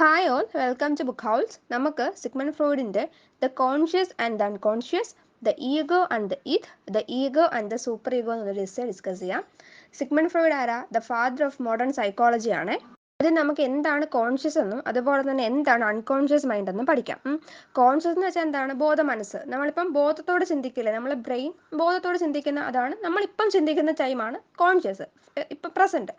Hi all, welcome to book howls. നമുക്ക് Sigmund ഫ്രോയിഡിൻ്റെ the conscious and the unconscious, the ego and the ego and the super ego എന്നൊരു essay discuss ചെയ്യാം. Sigmund Freud ആരാ? The father of modern psychology ആണ്. അതിൽ നമുക്ക് എന്താണ് conscious എന്നും അതുപോലെ തന്നെ എന്താണ് അൺകോൺഷ്യസ് മൈൻഡ് എന്നും പഠിക്കാം. കോൺഷ്യസ് എന്ന് വെച്ചാൽ എന്താണ്? ബോധ മനസ്സ്. നമ്മളിപ്പം ബോധത്തോടെ ചിന്തിക്കില്ലേ, നമ്മളെ ബ്രെയിൻ ബോധത്തോടെ ചിന്തിക്കുന്ന അതാണ് നമ്മളിപ്പം ചിന്തിക്കുന്ന ടൈമാണ് കോൺഷ്യസ്, ഇപ്പം പ്രസൻറ്റ്.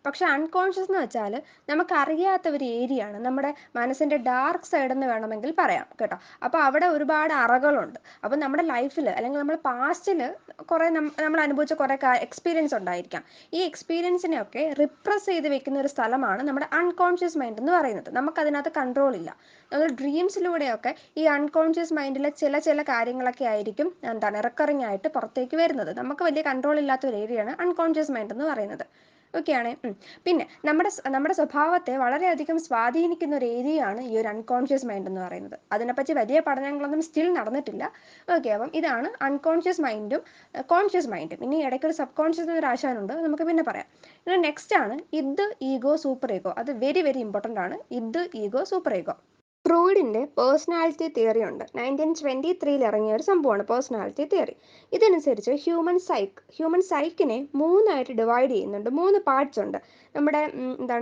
പക്ഷെ അൺകോൺഷ്യസ് എന്ന് വെച്ചാൽ നമുക്കറിയാത്ത ഒരു ഏരിയ ആണ്, നമ്മുടെ മനസ്സിൻ്റെ ഡാർക്ക് സൈഡ് എന്ന് വേണമെങ്കിൽ പറയാം കേട്ടോ. അപ്പോൾ അവിടെ ഒരുപാട് അറകളുണ്ട്. അപ്പോൾ നമ്മുടെ ലൈഫിൽ അല്ലെങ്കിൽ നമ്മുടെ പാസ്റ്റിൽ കുറേ നമ്മൾ അനുഭവിച്ച കുറേ എക്സ്പീരിയൻസ് ഉണ്ടായിരിക്കാം. ഈ എക്സ്പീരിയൻസിനെയൊക്കെ റിപ്രസ് ചെയ്ത് വെക്കുന്ന ഒരു സ്ഥലമാണ് നമ്മുടെ അൺകോൺഷ്യസ് മൈൻഡ് എന്ന് പറയുന്നത്. നമുക്കതിനകത്ത് കൺട്രോൾ ഇല്ല. നമ്മൾ ഡ്രീംസിലൂടെയൊക്കെ ഈ അൺകോൺഷ്യസ് മൈൻഡിലെ ചില കാര്യങ്ങളൊക്കെ ആയിരിക്കും റിക്കറിങ് ആയിട്ട് പുറത്തേക്ക് വരുന്നത്. നമുക്ക് വലിയ കൺട്രോൾ ഇല്ലാത്ത ഒരു ഏരിയയാണ് അൺകോൺഷ്യസ് മൈൻഡ് എന്ന് പറയുന്നത്. ഓക്കെയാണേ. പിന്നെ നമ്മുടെ സ്വഭാവത്തെ വളരെയധികം സ്വാധീനിക്കുന്ന ഒരു ഏരിയയാണ് ഈ ഒരു അൺകോൺഷ്യസ് മൈൻഡ് എന്ന് പറയുന്നത്. അതിനെപ്പറ്റി വലിയ പഠനങ്ങളൊന്നും സ്റ്റിൽ നടന്നിട്ടില്ല. ഓക്കെ, അപ്പം ഇതാണ് അൺകോൺഷ്യസ് മൈൻഡും കോൺഷ്യസ് മൈൻഡും. ഇനി ഇടയ്ക്കൊരു സബ് കോൺഷ്യസ് എന്നൊരു ആശാനുണ്ട്, നമുക്ക് പിന്നെ പറയാം. ഇനി നെക്സ്റ്റ് ആണ് ഇത്, ഈഗോ, സൂപ്പർ ഈഗോ. അത് വെരി വെരി ഇമ്പോർട്ടൻ്റ് ആണ്. ഇത്, ഈഗോ, സൂപ്പർ ഈഗോ. ഫ്രോയിഡിൻ്റെ പേഴ്സണാലിറ്റി തിയറി ഉണ്ട്. 1923 ഇറങ്ങിയ ഒരു സംഭവമാണ് പേഴ്സണാലിറ്റി തിയറി. ഇതനുസരിച്ച് ഹ്യൂമൻ സൈക്കിനെ മൂന്നായിട്ട് ഡിവൈഡ് ചെയ്യുന്നുണ്ട്. 3 പാർട്സ് ഉണ്ട്. നമ്മുടെ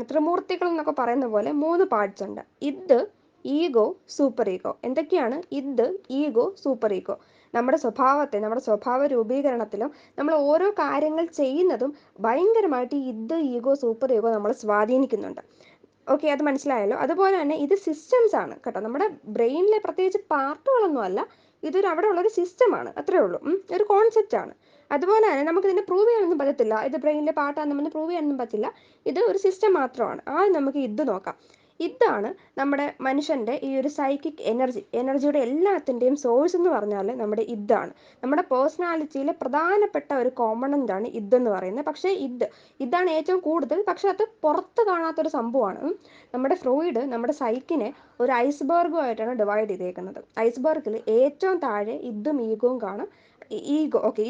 ത്രിമൂർത്തികൾ എന്നൊക്കെ പറയുന്ന പോലെ 3 പാർട്സ് ഉണ്ട്. ഇത്, ഈഗോ, സൂപ്പർ ഈഗോ. എന്തൊക്കെയാണ് ഇത്, ഈഗോ, സൂപ്പർ ഈഗോ? നമ്മുടെ സ്വഭാവത്തെ, നമ്മുടെ സ്വഭാവ രൂപീകരണത്തിലും നമ്മൾ ഓരോ കാര്യങ്ങൾ ചെയ്യുന്നതും ഭയങ്കരമായിട്ട് ഇത്, ഈഗോ, സൂപ്പർ ഈഗോ നമ്മളെ സ്വാധീനിക്കുന്നുണ്ട്. ഓക്കെ, അത് മനസ്സിലായല്ലോ. അതുപോലെ തന്നെ ഇത് സിസ്റ്റംസ് ആണ് കേട്ടോ. നമ്മുടെ ബ്രെയിനിലെ പ്രത്യേകിച്ച് പാർട്ടുകളൊന്നും അല്ല, ഇതൊരു അവിടെ ഉള്ളൊരു സിസ്റ്റമാണ്, അത്രേ ഉള്ളൂ. ഒരു കോൺസെപ്റ്റ് ആണ്. അതുപോലെ തന്നെ നമുക്ക് ഇതിനെ പ്രൂവ് ചെയ്യാനൊന്നും പറ്റത്തില്ല. ഇത് ബ്രെയിനിലെ പാർട്ടാണെന്ന് പ്രൂവ് ചെയ്യാനൊന്നും പറ്റില്ല. ഇത് ഒരു സിസ്റ്റം മാത്രമാണ്. നമുക്ക് ഇത് നോക്കാം. ഇതാണ് നമ്മുടെ മനുഷ്യൻ്റെ ഈ ഒരു സൈക്കിക് എനർജിയുടെ എല്ലാത്തിൻ്റെയും സോഴ്സ് എന്ന് പറഞ്ഞാൽ നമ്മുടെ ഇതാണ്. നമ്മുടെ പേഴ്സണാലിറ്റിയിലെ പ്രധാനപ്പെട്ട ഒരു കോമ്പണൻ്റ് ആണ് ഇതെന്ന് പറയുന്നത്. പക്ഷേ ഇതാണ് ഏറ്റവും കൂടുതൽ. പക്ഷെ അത് പുറത്ത് കാണാത്തൊരു സംഭവമാണ്. നമ്മുടെ ഫ്രോയിഡ് നമ്മുടെ സൈക്കിനെ ഒരു ഐസ്ബർഗുമായിട്ടാണ് ഡിവൈഡ് ചെയ്തേക്കുന്നത്. ഐസ്ബർഗിൽ ഏറ്റവും താഴെ ഇതും ഈഗോയും കാണും.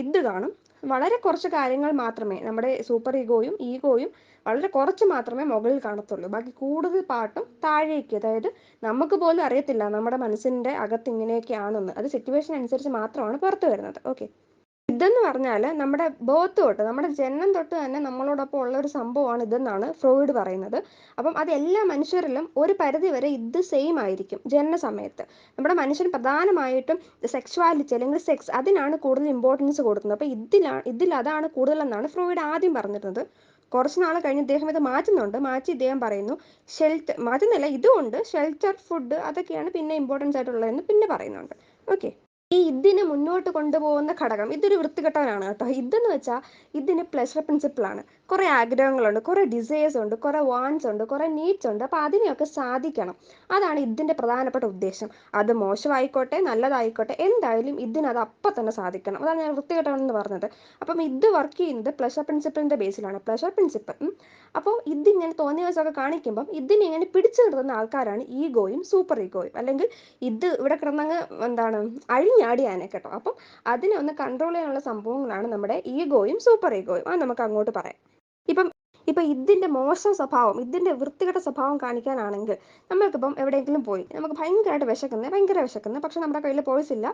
ഇത് കാണും. വളരെ കുറച്ച് കാര്യങ്ങൾ മാത്രമേ, നമ്മുടെ സൂപ്പർ ഈഗോയും വളരെ കുറച്ച് മാത്രമേ മുകളിൽ കാണത്തുള്ളൂ. ബാക്കി കൂടുതൽ പാട്ടും താഴേക്ക്, അതായത് നമുക്ക് പോലും അറിയത്തില്ല നമ്മുടെ മനസ്സിൻ്റെ അകത്ത് ഇങ്ങനെയൊക്കെയാണെന്ന്. അത് സിറ്റുവേഷൻ അനുസരിച്ച് മാത്രമാണ് പുറത്തു വരുന്നത്. ഓക്കെ, ഇതെന്ന് പറഞ്ഞാൽ നമ്മുടെ ബർത്ത് തൊട്ട്, നമ്മുടെ ജനനം തൊട്ട് തന്നെ നമ്മളോടൊപ്പം ഉള്ള ഒരു സംഭവമാണ് ഇതെന്നാണ് ഫ്രോയിഡ് പറയുന്നത്. അപ്പം അത് എല്ലാ മനുഷ്യരിലും ഒരു പരിധി വരെ ഇത് സെയിം ആയിരിക്കും ജനന സമയത്ത്. നമ്മുടെ മനുഷ്യൻ പ്രധാനമായിട്ടും സെക്സ്വാലിറ്റി അല്ലെങ്കിൽ സെക്സ്, അതിനാണ് കൂടുതൽ ഇമ്പോർട്ടൻസ് കൊടുക്കുന്നത്. അപ്പോൾ ഇതിൽ അതാണ് കൂടുതലെന്നാണ് ഫ്രോയിഡ് ആദ്യം പറഞ്ഞിരുന്നത്. കുറച്ച് നാൾ കഴിഞ്ഞ് ഇദ്ദേഹം ഇത് മാറ്റി ഇദ്ദേഹം പറയുന്നു മാറ്റുന്നില്ല, ഇതുകൊണ്ട് ഷെൽട്ടർ, ഫുഡ്, അതൊക്കെയാണ് പിന്നെ ഇമ്പോർട്ടൻസ് ആയിട്ടുള്ളതെന്ന് പിന്നെ പറയുന്നുണ്ട്. ഓക്കെ, ഈ ഇതിനെ മുന്നോട്ട് കൊണ്ടുപോകുന്ന ഘടകം, ഇതൊരു വൃത്തികെട്ടവനാണ് കേട്ടോ. ഇതെന്ന് വെച്ചാൽ ഇതിന് പ്ലഷർ പ്രിൻസിപ്പിളാണ്. കുറേ ആഗ്രഹങ്ങളുണ്ട്, കുറേ ഡിസയേഴ്സ് ഉണ്ട്, കുറേ വാണ്ട്സ് ഉണ്ട്, കുറേ നീഡ്സ് ഉണ്ട്. അപ്പോൾ അതിനെയൊക്കെ സാധിക്കണം. അതാണ് ഇതിൻ്റെ പ്രധാനപ്പെട്ട ഉദ്ദേശം. അത് മോശമായിക്കോട്ടെ നല്ലതായിക്കോട്ടെ, എന്തായാലും ഇതിനത് അപ്പം തന്നെ സാധിക്കണം. അതാണ് ഞാൻ വൃത്തികെട്ടവനെന്ന് പറഞ്ഞത്. അപ്പം ഇത് വർക്ക് ചെയ്യുന്നത് പ്ലഷർ പ്രിൻസിപ്പിളിൻ്റെ ബേസിലാണ്. Pleasure principle. അപ്പോൾ ഇതിങ്ങനെ തോന്നിയ ദിവസമൊക്കെ കാണിക്കുമ്പം ഇതിനിങ്ങനെ പിടിച്ചു നിർത്തുന്ന ആൾക്കാരാണ് ഈഗോയും സൂപ്പർ ഈഗോയും. അല്ലെങ്കിൽ ഇത് ഇവിടെ കിടന്നങ്ങ് അഴിഞ്ഞാടിയാനെ കേട്ടോ. അപ്പം അതിനെ ഒന്ന് കൺട്രോൾ ചെയ്യാനുള്ള സംഭവങ്ങളാണ് നമ്മുടെ ഈഗോയും സൂപ്പർ ഈഗോയും. അത് നമുക്ക് അങ്ങോട്ട് പറയാം. ഇപ്പം ഇതിൻ്റെ മോശം സ്വഭാവം, ഇതിൻ്റെ വൃത്തികെട്ട സ്വഭാവം കാണിക്കാനാണെങ്കിൽ നമ്മൾക്കിപ്പം എവിടെയെങ്കിലും പോയി, നമുക്ക് ഭയങ്കര വിശക്കുന്നത്, പക്ഷെ നമ്മുടെ കയ്യിൽ പേഴ്സ് ഇല്ല,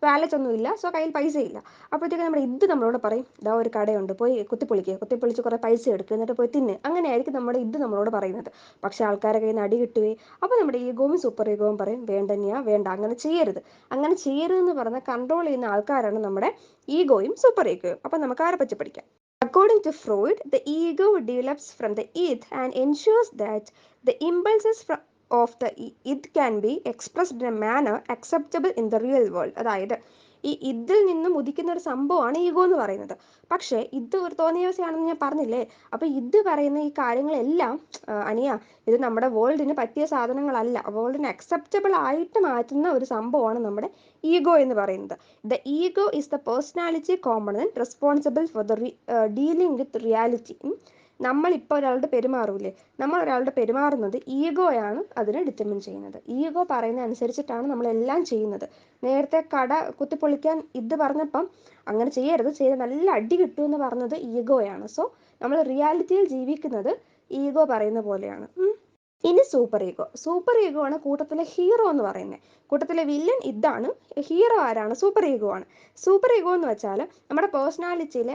വാലറ്റ് ഒന്നും ഇല്ല, സോ കയ്യിൽ പൈസ ഇല്ല. അപ്പോഴത്തേക്ക് നമ്മുടെ ഇത് നമ്മളോട് പറയും, ഇതാ ഒരു കടയുണ്ട്, പോയി കുത്തിപ്പൊളിച്ച് കുറേ പൈസ എടുക്കുക, എന്നിട്ട് പോയി തിന്ന്. അങ്ങനെയായിരിക്കും നമ്മുടെ ഇത് നമ്മളോട് പറയുന്നത്. പക്ഷെ ആൾക്കാരെ കയ്യിൽ നിന്ന് അടി കിട്ടുകയും അപ്പോൾ നമ്മുടെ ഈഗോവും സൂപ്പർ ഈഗോവും പറയും, വേണ്ട, അങ്ങനെ ചെയ്യരുതെന്ന് പറഞ്ഞ് കൺട്രോൾ ചെയ്യുന്ന ആൾക്കാരാണ് നമ്മുടെ ഈഗോയും സൂപ്പർ ഈഗോയും. അപ്പം നമുക്ക് ആരെ പറ്റി പഠിക്കാം. According to Freud, the ego develops from the id and ensures that the impulses of the id can be expressed in a manner acceptable in the real world. അതായത് ഈ ഇതിൽ നിന്നും ഉദിക്കുന്ന ഒരു സംഭവമാണ് ഈഗോ എന്ന് പറയുന്നത്. പക്ഷേ ഇത് ഒരു തോന്നിയവസ്ഥയാണെന്ന് ഞാൻ പറഞ്ഞില്ലേ. അപ്പോൾ ഇത് പറയുന്ന ഈ കാര്യങ്ങളെല്ലാം ഇത് നമ്മുടെ വേൾഡിന് പറ്റിയ സാധനങ്ങളല്ല. വേൾഡിന് അക്സെപ്റ്റബിൾ ആയിട്ട് മാറ്റുന്ന ഒരു സംഭവമാണ് നമ്മുടെ ഈഗോ എന്ന് പറയുന്നത്. The ego is the personality component responsible for the dealing with reality. നമ്മളിപ്പോൾ ഒരാളുടെ പെരുമാറുന്നത് ഈഗോയാണ് അതിനെ ഡിറ്റർമിൻ ചെയ്യുന്നത്. ഈഗോ പറയുന്ന അനുസരിച്ചിട്ടാണ് നമ്മളെല്ലാം ചെയ്യുന്നത്. നേരത്തെ കട കുത്തിപ്പൊളിക്കാൻ ഇത് പറഞ്ഞപ്പം അങ്ങനെ ചെയ്ത് നല്ല അടി കിട്ടുമെന്ന് പറഞ്ഞത് ഈഗോയാണ്. സോ നമ്മൾ റിയാലിറ്റിയിൽ ജീവിക്കുന്നത് ഈഗോ പറയുന്ന പോലെയാണ്. ഇനി സൂപ്പർ ഈഗോ ആണ് കൂട്ടത്തിലെ ഹീറോ എന്ന് പറയുന്നത്. കൂട്ടത്തിലെ വില്ലൻ ഇതാണ്, ഹീറോ ആരാണ്? സൂപ്പർ ഈഗോ ആണ്. സൂപ്പർ ഈഗോ എന്ന് വെച്ചാൽ നമ്മുടെ പേഴ്സണാലിറ്റിയിലെ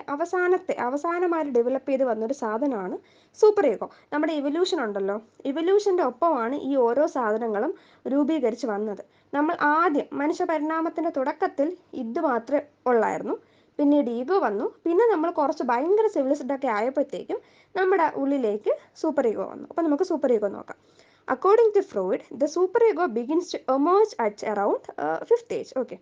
അവസാനമായിട്ട് ഡെവലപ്പ് ചെയ്ത് വന്നൊരു സാധനമാണ് സൂപ്പർ ഈഗോ. നമ്മുടെ ഇവല്യൂഷൻ ഉണ്ടല്ലോ, ഇവല്യൂഷൻ്റെ ഒപ്പമാണ് ഈ ഓരോ സാധനങ്ങളും രൂപീകരിച്ച് വന്നത്. നമ്മൾ ആദ്യം മനുഷ്യ പരിണാമത്തിൻ്റെ തുടക്കത്തിൽ ഇത് മാത്രമേ ഉള്ളായിരുന്നു. പിന്നീട് ഈഗോ വന്നു. പിന്നെ നമ്മൾ കുറച്ച് ഭയങ്കര സിവിലിസ്ഡ് ഒക്കെ ആയപ്പോഴത്തേക്കും നമ്മുടെ ഉള്ളിലേക്ക് സൂപ്പർ ഈഗോ വന്നു. അപ്പോൾ നമുക്ക് സൂപ്പർ ഈഗോ നോക്കാം. According to Freud, the superego begins to emerge at around fifth age. Okay,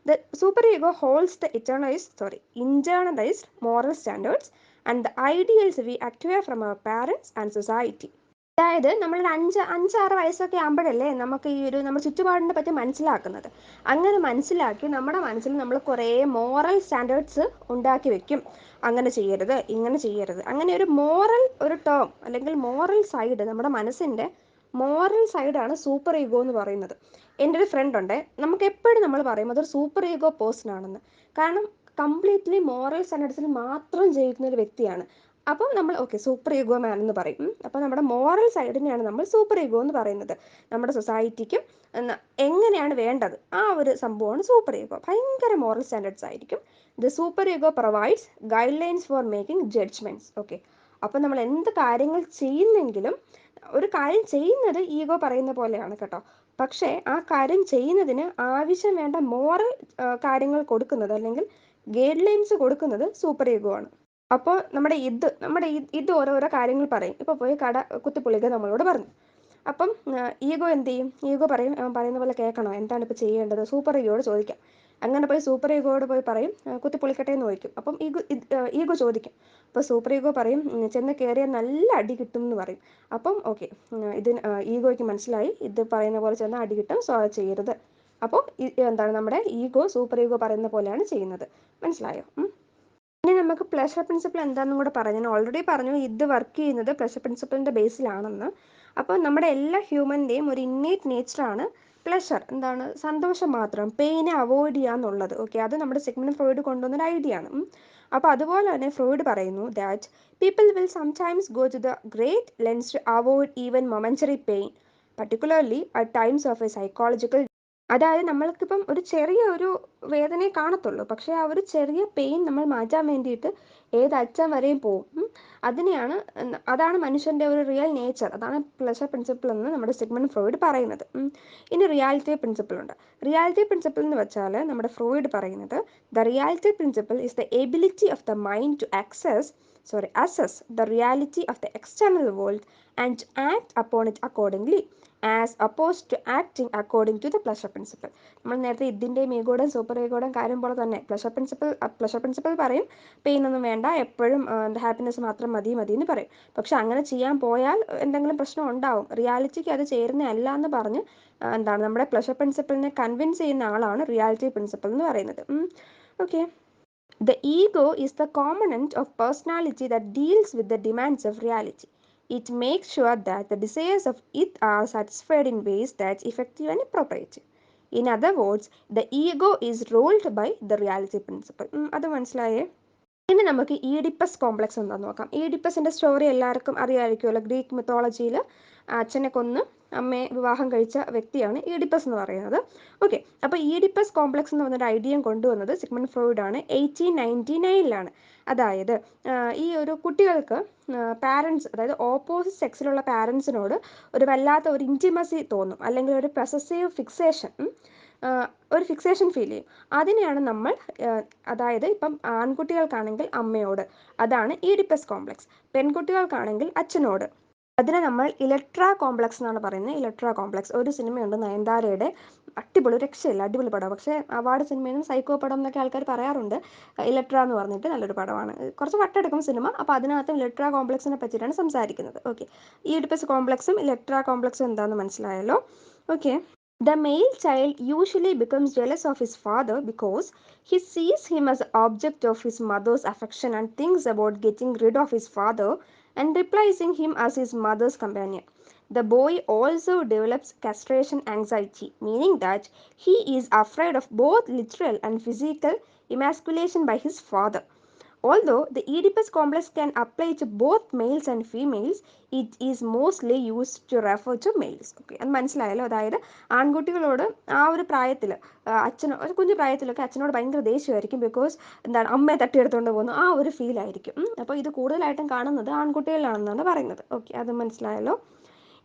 the superego holds the internalized moral standards and the ideals we acquire from our parents and society. അതായത് നമ്മളൊരു 5-6 വയസ്സൊക്കെ ആകുമ്പോഴല്ലേ നമുക്ക് ഈ ഒരു നമ്മുടെ ചുറ്റുപാടിനെ പറ്റി മനസ്സിലാക്കുന്നത്. അങ്ങനെ മനസ്സിലാക്കി നമ്മുടെ മനസ്സിൽ നമ്മൾ കുറേ മോറൽ സ്റ്റാൻഡേർഡ്സ് ഉണ്ടാക്കി വെക്കും. അങ്ങനെ ചെയ്യരുത്, ഇങ്ങനെ ചെയ്യരുത്, അങ്ങനെ ഒരു മോറൽ ഒരു ടേം അല്ലെങ്കിൽ മോറൽ സൈഡ്, നമ്മുടെ മനസ്സിൻ്റെ മോറൽ സൈഡാണ് സൂപ്പർ ഈഗോ എന്ന് പറയുന്നത്. എൻ്റെ ഒരു ഫ്രണ്ട് ഉണ്ട്, നമുക്ക് എപ്പോഴും നമ്മൾ പറയും അതൊരു സൂപ്പർ ഈഗോ പേഴ്സൺ ആണെന്ന്. കാരണം കംപ്ലീറ്റ്ലി മോറൽ സ്റ്റാൻഡേർഡ്സിൽ മാത്രം ജീവിക്കുന്ന ഒരു വ്യക്തിയാണ്. അപ്പം നമ്മൾ സൂപ്പർ ഈഗോ മാൻ എന്ന് പറയും. അപ്പോൾ നമ്മുടെ മോറൽ സൈഡിനെയാണ് നമ്മൾ സൂപ്പർ ഈഗോ എന്ന് പറയുന്നത്. നമ്മുടെ സൊസൈറ്റിക്കും എങ്ങനെയാണ് വേണ്ടത് ആ ഒരു സംഭവമാണ് സൂപ്പർ ഈഗോ. ഭയങ്കര മോറൽ സ്റ്റാൻഡേർഡ്സ് ആയിരിക്കും. The super ego provides guide lines for making judgements. അപ്പം നമ്മൾ എന്ത് കാര്യങ്ങൾ ചെയ്യുന്നെങ്കിലും ഒരു കാര്യം ചെയ്യുന്നത് ഈഗോ പറയുന്ന പോലെയാണ് കേട്ടോ. പക്ഷേ ആ കാര്യം ചെയ്യുന്നതിന് ആവശ്യം വേണ്ട മോറൽ കാര്യങ്ങൾ കൊടുക്കുന്നത് അല്ലെങ്കിൽ ഗൈഡ് ലൈൻസ് കൊടുക്കുന്നത് സൂപ്പർ ഈഗോ ആണ്. അപ്പോൾ നമ്മുടെ ഇത് ഓരോരോ കാര്യങ്ങൾ പറയും. ഇപ്പോൾ പോയി കട കുത്തിപ്പൊളിക്കുക നമ്മളോട് പറഞ്ഞു. അപ്പം ഈഗോ എന്ത് ചെയ്യും? ഈഗോ പറയുന്ന പോലെ കേൾക്കണോ, എന്താണ് ഇപ്പോൾ ചെയ്യേണ്ടത്? സൂപ്പർ ഈഗോയോട് ചോദിക്കാം. അങ്ങനെ പോയി സൂപ്പർ ഈഗോയോട് പോയി പറയും കുത്തിപ്പൊളിക്കട്ടെ എന്ന് ചോദിക്കും. അപ്പം ഈഗോ ചോദിക്കും. അപ്പോൾ സൂപ്പർ ഈഗോ പറയും ചെന്ന് കയറിയാൽ നല്ല അടി കിട്ടും എന്ന് പറയും. അപ്പം ഇതിന് ഈഗോയ്ക്ക് മനസ്സിലായി ഇത് പറയുന്ന പോലെ ചെന്ന് അടി കിട്ടും, സോ അത് ചെയ്യരുത്. അപ്പോൾ നമ്മുടെ ഈഗോ സൂപ്പർ ഈഗോ പറയുന്ന പോലെയാണ് ചെയ്യുന്നത്. മനസ്സിലായോ? ഇനി നമുക്ക് പ്ലഷർ പ്രിൻസിപ്പിൾ എന്താണെന്നും കൂടെ പറയാം. ഞാൻ ഓൾറെഡി പറഞ്ഞു ഇത് വർക്ക് ചെയ്യുന്നത് പ്ലഷർ പ്രിൻസിപ്പിളിൻ്റെ ബേസിലാണെന്ന്. അപ്പോൾ നമ്മുടെ എല്ലാ ഹ്യൂമൻ്റെയും ഒരു ഇന്നേറ്റ് നേച്ചറാണ് പ്ലഷർ, സന്തോഷം മാത്രം, പെയിനെ അവോയ്ഡ് ചെയ്യുക എന്നുള്ളത്. അത് നമ്മുടെ സിഗ്മണ്ട് ഫ്രോയിഡ് കൊണ്ടുവന്നൊരു ഐഡിയ ആണ്. അപ്പോൾ അതുപോലെ തന്നെ ഫ്രോയിഡ് പറയുന്നു that people will sometimes go to the great lengths to avoid even momentary pain, particularly at times of a psychological. അതായത് നമ്മൾക്കിപ്പം ഒരു ചെറിയ ഒരു വേദനയെ കാണത്തുള്ളൂ, പക്ഷേ ആ ഒരു ചെറിയ പെയിൻ നമ്മൾ മാറ്റാൻ വേണ്ടിയിട്ട് ഏത് അറ്റം വരെയും പോകും. അതാണ് മനുഷ്യൻ്റെ ഒരു റിയൽ നേച്ചർ. അതാണ് പ്ലഷർ പ്രിൻസിപ്പിൾ എന്ന് നമ്മുടെ സിഗ്മണ്ട് ഫ്രോയിഡ് പറയുന്നത്. ഇനി റിയാലിറ്റി പ്രിൻസിപ്പിൾ ഉണ്ട്. റിയാലിറ്റി പ്രിൻസിപ്പിൾ എന്ന് വെച്ചാൽ നമ്മുടെ ഫ്രോയിഡ് പറയുന്നത് the reality principle is the ability of the mind to assess the reality of the external world and to act upon it accordingly, as opposed to acting according to the pleasure principle. നമ്മൾ നേരത്തെ ഇതിൻ്റെയും ഈഗോയുടെയും super ഈഗോയുടെയും കാര്യം പോലെ തന്നെ pleasure principle പറയും pain ഒന്നും വേണ്ട, എപ്പോഴും ഹാപ്പിനെസ് മാത്രം മതി എന്ന് പറയും. പക്ഷെ അങ്ങനെ ചെയ്യാൻ പോയാൽ എന്തെങ്കിലും പ്രശ്നം ഉണ്ടാവും, റിയാലിറ്റിക്ക് അത് ചേരുന്നതല്ല എന്ന് പറഞ്ഞ് നമ്മുടെ പ്ലഷർ പ്രിൻസിപ്പിളിനെ കൺവിൻസ് ചെയ്യുന്ന ആളാണ് റിയാലിറ്റി പ്രിൻസിപ്പിൾ എന്ന് പറയുന്നത്. Okay, the ego is the component of personality that deals with the demands of reality. It makes sure that the desires of it are satisfied in ways that effective and appropriate. In other words, the ego is ruled by the reality principle. അത് മനസ്സിലായേ? ഇനി നമുക്ക് Oedipus complex എന്താണെന്ന് നോക്കാം. ഈഡിപ്പസിൻ്റെ story എല്ലാവർക്കും അറിയാമായിരിക്കുമല്ലോ. Greek മിത്തോളജിയിൽ അച്ഛനെ കൊന്ന് അമ്മയെ വിവാഹം കഴിച്ച വ്യക്തിയാണ് ഈഡിപ്പസ് എന്ന് പറയുന്നത്. അപ്പോൾ ഈഡിപ്പസ് കോംപ്ലക്സ് എന്ന് പറഞ്ഞൊരു ഐഡിയ കൊണ്ടുവന്നത് സിഗ്മണ്ട് ഫ്രോയിഡ് ആണ് 1899. അതായത് ഈ ഒരു കുട്ടികൾക്ക് പാരൻസ്, അതായത് ഓപ്പോസിറ്റ് സെക്സിലുള്ള പാരൻസിനോട് ഒരു വല്ലാത്ത ഒരു ഇൻറ്റിമസി തോന്നും, അല്ലെങ്കിൽ ഒരു പൊസസീവ് ഫിക്സേഷൻ ഫീൽ ചെയ്യും. അതിനെയാണ് നമ്മൾ അതായത് ഇപ്പം ആൺകുട്ടികൾക്കാണെങ്കിൽ അമ്മയോട്, അതാണ് ഈഡിപ്പസ് കോംപ്ലക്സ്. പെൺകുട്ടികൾക്കാണെങ്കിൽ അച്ഛനോട്, അതിനെ നമ്മൾ ഇലക്ട്ര കോംപ്ലക്സ് എന്നാണ് പറയുന്നത്. ഇലക്ട്ര കോംപ്ലക്സ് ഒരു സിനിമയുണ്ട് നയൻതാരയുടെ, രക്ഷയില്ല, അടിപൊളി പടം. പക്ഷേ അവാർഡ് സിനിമയിൽ നിന്നും സൈക്കോ പടം എന്നൊക്കെ ആൾക്കാർ പറയാറുണ്ട്. ഇലക്ട്ര എന്ന് പറഞ്ഞിട്ട് നല്ലൊരു പടമാണ്. കുറച്ച് വട്ടെടുക്കും സിനിമ. അപ്പോൾ അതിനകത്ത് ഇലക്ട്ര കോംപ്ലക്സിനെ പറ്റിയിട്ടാണ് സംസാരിക്കുന്നത്. ഈഡിപ്പസ് കോംപ്ലക്സും ഇലക്ട്ര കോംപ്ലക്സും എന്താണെന്ന് മനസ്സിലായല്ലോ. The male child usually becomes jealous of his father because he sees him as an object of his mother's affection and thinks about getting rid of his father and replacing him as his mother's companion. The boy also develops castration anxiety, meaning that he is afraid of both literal and physical emasculation by his father. Although the Oedipus complex can apply to both males and females, it is mostly used to refer to males. Okay, അത് മനസ്സിലായല്ലോ. അതായത് ആൺകുട്ടികളോട് ആ ഒരു പ്രായത്തിൽ അച്ഛനോ ഒരു കുഞ്ഞു പ്രായത്തിലൊക്കെ അച്ഛനോട് ഭയങ്കര ദേഷ്യമായിരിക്കും. ബിക്കോസ് എന്താണ്, അമ്മയെ തട്ടിയെടുത്തുകൊണ്ട് പോകുന്നു, ആ ഒരു ഫീൽ ആയിരിക്കും. അപ്പോൾ ഇത് കൂടുതലായിട്ടും കാണുന്നത് ആൺകുട്ടികളിലാണെന്നാണ് പറയുന്നത്. ഓക്കെ, അത് മനസ്സിലായല്ലോ.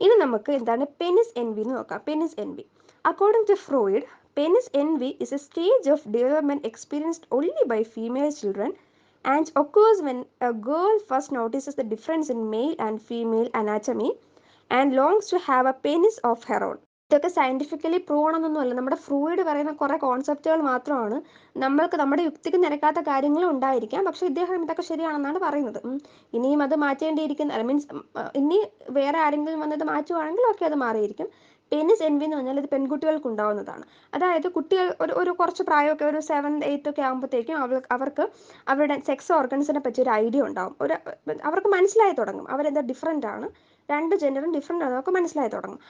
ഇനി നമുക്ക് എന്താണ് പെനിസ് എൻവി എന്ന് നോക്കാം. Penis envy. According to Freud, penis envy is a stage of development experienced only by female children and occurs when a girl first notices the difference in male and female anatomy and longs to have a penis of her own. ഇതൊക്കെ scientifically prove ആണെന്നൊന്നുമല്ല, നമ്മുടെ Freud പറയുന്ന കുറേ കോൺസെപ്റ്റുകൾ മാത്രമാണ്. നമ്മൾക്ക് നമ്മുടെ യുക്തിക്ക് നിരക്കാത്ത കാര്യങ്ങളും ഉണ്ടായിരിക്കാം, പക്ഷേ ഇദ്ദേഹം ഇതൊക്കെ ശരിയാണെന്നാണ് പറയുന്നത്. ഇനിയും അത് മാറ്റേണ്ടിയിരിക്കുന്ന മീൻസ് ഇനി വേറെ ആരെങ്കിലും വന്നത് മാറ്റുവാണെങ്കിൽ ഓക്കെ, അത് മാറിയിരിക്കും. പെനിസ് എൻവി എന്ന് പറഞ്ഞാൽ ഇത് പെൺകുട്ടികൾക്ക് ഉണ്ടാവുന്നതാണ്. അതായത് കുട്ടികൾ ഒരു കുറച്ച് പ്രായമൊക്കെ ഒരു 7th 8th ഒക്കെ ആകുമ്പോഴത്തേക്കും അവർക്ക് അവരുടെ സെക്സ് ഓർഗൻസിനെ പറ്റി ഒരു ഐഡിയ ഉണ്ടാവും. അവർക്ക് മനസ്സിലായി തുടങ്ങും അവരെന്താ ഡിഫറെൻ്റ് ആണ്, രണ്ട് ജെൻഡറും ഡിഫറെൻ്റ് ആണ്, അവർക്ക് മനസ്സിലായി തുടങ്ങും.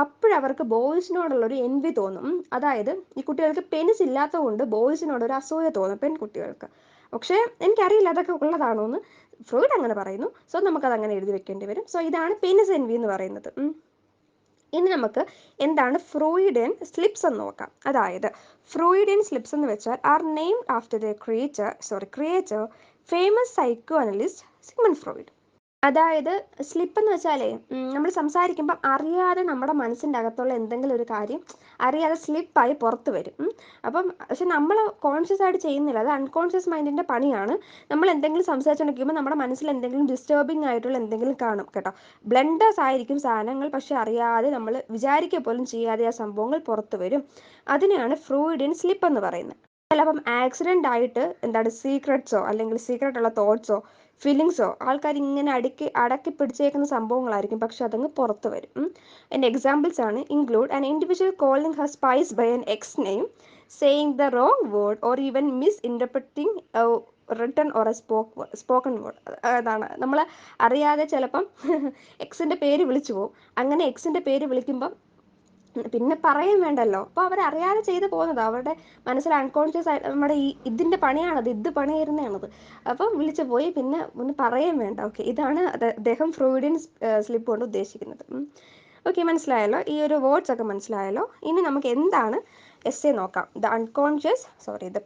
അപ്പോഴവർക്ക് ബോയ്സിനോടുള്ളൊരു എൻവി തോന്നും. അതായത് ഈ കുട്ടികൾക്ക് പെനിസ് ഇല്ലാത്തത് കൊണ്ട് ബോയ്സിനോടൊരു അസൂയ തോന്നും പെൺകുട്ടികൾക്ക്. പക്ഷേ എനിക്കറിയില്ല അതൊക്കെ ഉള്ളതാണോ എന്ന്. ഫ്രോയിഡ് അങ്ങനെ പറയുന്നു, സോ നമുക്കത് അങ്ങനെ എഴുതി വെക്കേണ്ടി വരും. സോ ഇതാണ് പെനിസ് എൻവി എന്ന് പറയുന്നത്. ഇനി നമുക്ക് എന്താണ് ഫ്രോയിഡിയൻ സ്ലിപ്സ് എന്ന് നോക്കാം. അതായത് ഫ്രോയിഡിയൻ സ്ലിപ്സ് എന്ന് വെച്ചാൽ are named after the creator famous psychoanalyst Sigmund Freud. അതായത് സ്ലിപ്പ് എന്ന് വെച്ചാലേ നമ്മൾ സംസാരിക്കുമ്പം അറിയാതെ നമ്മുടെ മനസ്സിൻ്റെ അകത്തുള്ള എന്തെങ്കിലും ഒരു കാര്യം അറിയാതെ സ്ലിപ്പായി പുറത്ത് വരും. അപ്പം പക്ഷെ നമ്മൾ കോൺഷ്യസ് ആയിട്ട് ചെയ്യുന്നില്ല, അത് അൺകോൺഷ്യസ് മൈൻഡിൻ്റെ പണിയാണ്. നമ്മൾ എന്തെങ്കിലും സംസാരിച്ചുകൊണ്ടിരിക്കുമ്പോൾ നമ്മുടെ മനസ്സിൽ എന്തെങ്കിലും ഡിസ്റ്റർബിംഗ് ആയിട്ടുള്ള എന്തെങ്കിലും കാണും കേട്ടോ. ബ്ലണ്ടേഴ്സ് ആയിരിക്കും സാധനങ്ങൾ, പക്ഷെ അറിയാതെ നമ്മൾ വിചാരിക്കുക പോലും ചെയ്യാതെ ആ സംഭവങ്ങൾ പുറത്ത് വരും. അതിനെയാണ് ഫ്രൂയിഡിയൻ സ്ലിപ്പ് എന്ന് പറയുന്നത്. ചിലപ്പം ആക്സിഡൻ്റ് ആയിട്ട് എന്താണ് സീക്രട്ട്സോ അല്ലെങ്കിൽ സീക്രട്ടുള്ള തോട്ട്സോ ഫീലിങ്സോ ആൾക്കാർ ഇങ്ങനെ അടക്കി പിടിച്ചേക്കുന്ന സംഭവങ്ങളായിരിക്കും, പക്ഷെ അതങ്ങ് പുറത്ത് വരും. എൻ്റെ എക്സാമ്പിൾസ് ആണ് include an individual calling her spouse by an ex name, saying the wrong word or even misinterpreting written or a spoken word. അതാണ് നമ്മൾ അറിയാതെ ചിലപ്പം എക്സിൻ്റെ പേര് വിളിച്ചു പോകും. അങ്ങനെ എക്സിൻ്റെ പേര് വിളിക്കുമ്പം പിന്നെ പറയാൻ വേണ്ടല്ലോ, അപ്പോൾ അവരറിയാതെ ചെയ്തു പോകുന്നത് അവരുടെ മനസ്സിൽ അൺകോൺഷ്യസ് ആയിട്ട് നമ്മുടെ ഇതിൻ്റെ പണിയാണത്, ഇത് പണിയായിരുന്നതാണത്. അപ്പം വിളിച്ചു പോയി പിന്നെ ഒന്ന് പറയാൻ വേണ്ട. ഓക്കെ, ഇതാണ് അദ്ദേഹം ഫ്രോയിഡിയൻ സ്ലിപ്പ് കൊണ്ട് ഉദ്ദേശിക്കുന്നത്. ഓക്കെ, മനസ്സിലായല്ലോ, ഈ ഒരു വേർഡ്സ് ഒക്കെ മനസ്സിലായല്ലോ. ഇനി നമുക്ക് എന്താണ് എസ്സേ നോക്കാം. The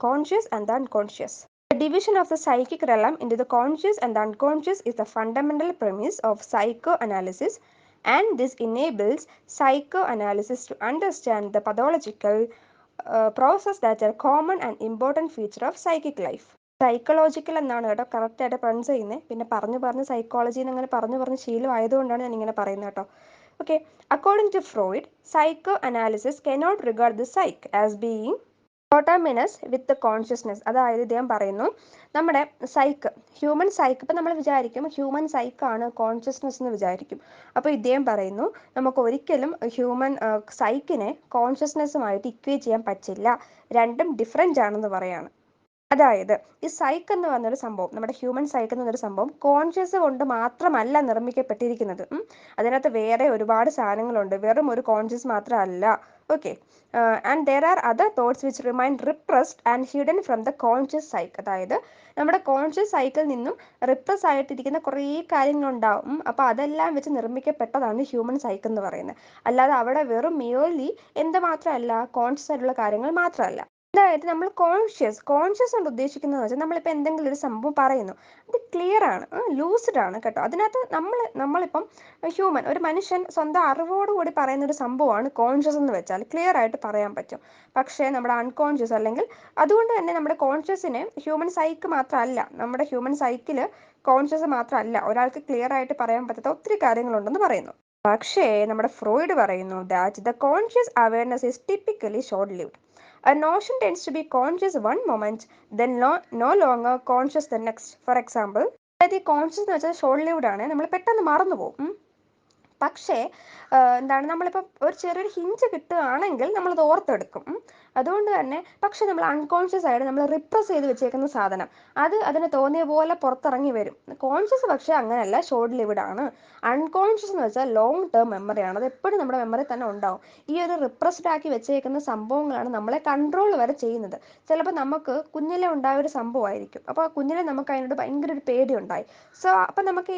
conscious and the unconscious. The division of the psychic realm into the conscious and the unconscious is the fundamental premise of psychoanalysis, and this enables psychoanalysis to understand the pathological process that are common and important feature of psychic life. Psychological എന്നാണ് കേട്ടോ കറക്റ്റായിട്ട് pronounce ചെയ്യുന്നത്. പിന്നെ പറഞ്ഞ് psychology എന്നങ്ങനെ പറഞ്ഞ് ശീലമായതുകൊണ്ടാണ് ഞാൻ ഇങ്ങനെ പറയുന്നത് കേട്ടോ. Okay, according to Freud, psychoanalysis cannot regard the psyche as being autonomous with consciousness. അതായത് ഇദ്ദേഹം പറയുന്നു നമ്മുടെ ഹ്യൂമൻ സൈക്ക്, ഇപ്പം നമ്മൾ വിചാരിക്കും ഹ്യൂമൻ സൈക്കാണ് കോൺഷ്യസ്നെസ് എന്ന് വിചാരിക്കും. അപ്പോൾ ഇദ്ദേഹം പറയുന്നു നമുക്ക് ഒരിക്കലും ഹ്യൂമൻ സൈക്കിനെ കോൺഷ്യസ്നെസ്സുമായിട്ട് ഇക്വേറ്റ് ചെയ്യാൻ പറ്റില്ല, രണ്ടും ഡിഫറെൻ്റ് ആണെന്ന് പറയാണ്. അതായത് ഈ സൈക്ക് എന്ന് പറഞ്ഞൊരു സംഭവം, നമ്മുടെ ഹ്യൂമൻ സൈക്ക് എന്നൊരു സംഭവം കോൺഷ്യസ് കൊണ്ട് മാത്രമല്ല നിർമ്മിക്കപ്പെട്ടിരിക്കുന്നത്. അതിനകത്ത് വേറെ ഒരുപാട് സാധനങ്ങളുണ്ട്, വെറും ഒരു കോൺഷ്യസ് മാത്രമല്ല. Okay, and there are other thoughts which remain repressed and hidden from the conscious psyche. അതായത് നമ്മുടെ കോൺഷ്യസ് സൈക്കിൽ നിന്നും റിപ്രസ് ആയിട്ടിരിക്കുന്ന കുറേ കാര്യങ്ങളുണ്ടാവും. അപ്പോൾ അതെല്ലാം വെച്ച് നിർമ്മിക്കപ്പെട്ടതാണ് ഹ്യൂമൻ സൈക്ക് എന്ന് പറയുന്നത്. അല്ലാതെ അവിടെ വെറും മിയോർലി എന്ത് മാത്രമല്ല, കോൺഷ്യസ് ആയിട്ടുള്ള കാര്യങ്ങൾ മാത്രമല്ല. അതായത് നമ്മൾ കോൺഷ്യസ് കൊണ്ട് ഉദ്ദേശിക്കുന്നത് വെച്ചാൽ നമ്മളിപ്പോൾ എന്തെങ്കിലും ഒരു സംഭവം പറയുന്നു, അത് ക്ലിയർ ആണ്, ലൂസിഡ് ആണ് കേട്ടോ. അതിനകത്ത് നമ്മളിപ്പം ഹ്യൂമൻ ഒരു മനുഷ്യൻ സ്വന്തം അറിവോടുകൂടി പറയുന്ന ഒരു സംഭവമാണ് കോൺഷ്യസ് എന്ന് വെച്ചാൽ ക്ലിയർ ആയിട്ട് പറയാൻ പറ്റും. പക്ഷേ നമ്മുടെ അൺകോൺഷ്യസ് അല്ലെങ്കിൽ അതുകൊണ്ട് തന്നെ നമ്മുടെ കോൺഷ്യസിനെ ഹ്യൂമൻ സൈക്ക് മാത്രമല്ല, നമ്മുടെ ഹ്യൂമൻ സൈക്കിൽ കോൺഷ്യസ് മാത്രമല്ല ഒരാൾക്ക് ക്ലിയർ ആയിട്ട് പറയാൻ പറ്റാത്ത ഒത്തിരി കാര്യങ്ങളുണ്ടെന്ന് പറയുന്നു. പക്ഷേ നമ്മുടെ ഫ്രോയിഡ് പറയുന്നു that the conscious awareness is typically short lived. A notion tends to be conscious one moment, then no longer conscious the next. For example, അതായത് ഈ കോൺഷ്യസ് എന്ന് വെച്ചാൽ ഷോർട്ട് ലിവ്ഡ് ആണ്, നമ്മൾ പെട്ടെന്ന് മറന്നു പോകും. പക്ഷേ എന്താണ് നമ്മളിപ്പോൾ ഒരു ചെറിയൊരു ഹിഞ്ച് കിട്ടുകയാണെങ്കിൽ നമ്മളത് ഓർത്തെടുക്കും. അതുകൊണ്ട് തന്നെ പക്ഷെ നമ്മൾ അൺകോൺഷ്യസ് ആയിട്ട് നമ്മൾ റിപ്രസ് ചെയ്ത് വെച്ചേക്കുന്ന സാധനം അതിന് തോന്നിയ പോലെ പുറത്തിറങ്ങി വരും. കോൺഷ്യസ് പക്ഷേ അങ്ങനെയല്ല, ഷോർട്ട് ലിവിഡ് ആണ്. അൺകോൺഷ്യസ് എന്ന് വെച്ചാൽ ലോങ് ടേം മെമ്മറിയാണ്, അത് എപ്പോഴും നമ്മുടെ മെമ്മറി തന്നെ ഉണ്ടാവും. ഈ ഒരു റിപ്രസ്ഡ് ആക്കി വെച്ചേക്കുന്ന സംഭവങ്ങളാണ് നമ്മളെ കൺട്രോൾ വരെ ചെയ്യുന്നത്. ചിലപ്പോൾ നമുക്ക് കുഞ്ഞിലെ ഉണ്ടായ ഒരു സംഭവമായിരിക്കും, അപ്പോൾ കുഞ്ഞിലെ നമുക്ക് അതിനോട് ഭയങ്കര ഒരു പേടി ഉണ്ടായി. സോ അപ്പം നമുക്ക്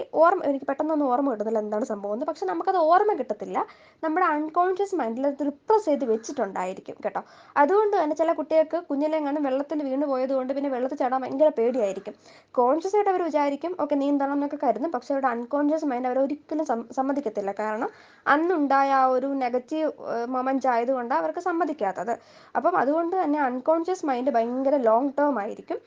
എനിക്ക് പെട്ടെന്നൊന്നും ഓർമ്മ കിട്ടുന്നില്ല എന്താണ് സംഭവം എന്ന്. പക്ഷെ നമുക്കത് ഓർമ്മ കിട്ടത്തില്ല, നമ്മുടെ അൺകോൺഷ്യസ് മൈൻഡിൽ അത് റിപ്രസ് ചെയ്ത് വെച്ചിട്ടുണ്ടായിരിക്കും കേട്ടോ. അതുകൊണ്ട് തന്നെ ചില കുട്ടികൾക്ക് കുഞ്ഞിലെങ്ങാനും വെള്ളത്തിൽ വീണ് പോയതുകൊണ്ട് പിന്നെ വെള്ളത്തിൽ ചാടാൻ ഭയങ്കര പേടിയായിരിക്കും. കോൺഷ്യസ് ആയിട്ട് അവർ വിചാരിക്കും ഓക്കെ നീന്തണം എന്നൊക്കെ കരുതും, പക്ഷെ അവരുടെ അൺകോൺഷ്യസ് മൈൻഡ് അവർ ഒരിക്കലും സമ്മതിക്കത്തില്ല. കാരണം അന്നുണ്ടായ ആ ഒരു നെഗറ്റീവ് മൊമെൻറ്റ് ആയതുകൊണ്ടാണ് അവർക്ക് സമ്മതിക്കാത്തത്. അപ്പം അതുകൊണ്ട് തന്നെ അൺകോൺഷ്യസ് മൈൻഡ് ഭയങ്കര ലോങ് ടേം ആയിരിക്കും,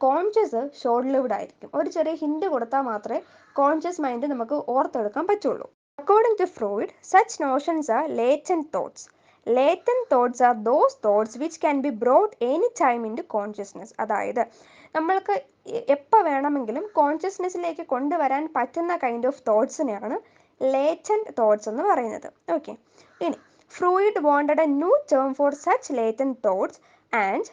കോൺഷ്യസ് ഷോർട്ട് ലിവ്ഡ് ആയിരിക്കും. ഒരു ചെറിയ ഹിൻഡ് കൊടുത്താൽ മാത്രമേ കോൺഷ്യസ് മൈൻഡ് നമുക്ക് ഓർത്തെടുക്കാൻ പറ്റുള്ളൂ. According to Freud, such notions are latent thoughts. Latent thoughts are those thoughts which can be brought any time into consciousness. അതായത് നമ്മൾക്ക് എപ്പോൾ വേണമെങ്കിലും കോൺഷ്യസ്നെസ്സിലേക്ക് കൊണ്ടുവരാൻ പറ്റുന്ന കൈൻഡ് ഓഫ് തോട്ട്സിനെയാണ് ലേറ്റൻറ്റ് തോട്ട്സ് എന്ന് പറയുന്നത്. ഓക്കെ, ഇനി Freud wanted a new term for such latent thoughts and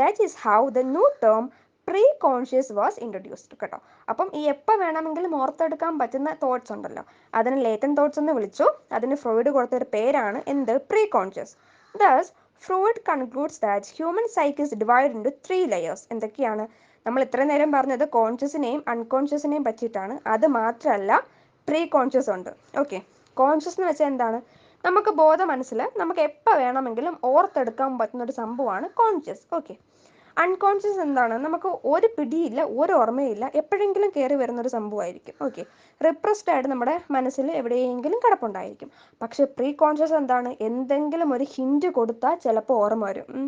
that is how the new term pre conscious was introduced കേട്ടോ. അപ്പം ഈ എപ്പോൾ വേണമെങ്കിലും ഓർത്തെടുക്കാൻ പറ്റുന്ന തോട്ട്സ് ഉണ്ടല്ലോ, അതിന് ലേറ്റൻ തോട്ട്സ് എന്ന് വിളിച്ചു. അതിന് ഫ്രോയിഡ് കൊടുത്തൊരു പേരാണ് എന്ത്, preconscious. Thus Freud concludes that human psyche is divide into 3 layers. എന്തൊക്കെയാണ് നമ്മൾ ഇത്രയും നേരം പറഞ്ഞത്? കോൺഷ്യസിനെയും അൺകോൺഷ്യസിനെയും പറ്റിയിട്ടാണ്. അത് മാത്രമല്ല പ്രീ കോൺഷ്യസ് ഉണ്ട്. ഓക്കെ, കോൺഷ്യസ് എന്ന് വെച്ചാൽ എന്താണ്? നമുക്ക് ബോധ മനസ്സിൽ നമുക്ക് എപ്പോൾ വേണമെങ്കിലും ഓർത്തെടുക്കാൻ പറ്റുന്ന ഒരു സംഭവമാണ് കോൺഷ്യസ്. ഓക്കെ, അൺകോൺഷ്യസ് എന്താണ്? നമുക്ക് ഒരു പിടിയില്ല, ഒരു ഓർമ്മയില്ല, എപ്പോഴെങ്കിലും കയറി വരുന്നൊരു സംഭവമായിരിക്കും. ഓക്കെ, റിപ്രസ്ഡ് ആയിട്ട് നമ്മുടെ മനസ്സിൽ എവിടെയെങ്കിലും കിടപ്പുണ്ടായിരിക്കും. പക്ഷേ പ്രീ കോൺഷ്യസ് എന്താണ്? എന്തെങ്കിലും ഒരു ഹിൻറ്റ് കൊടുത്താൽ ചിലപ്പോൾ ഓർമ്മ വരും.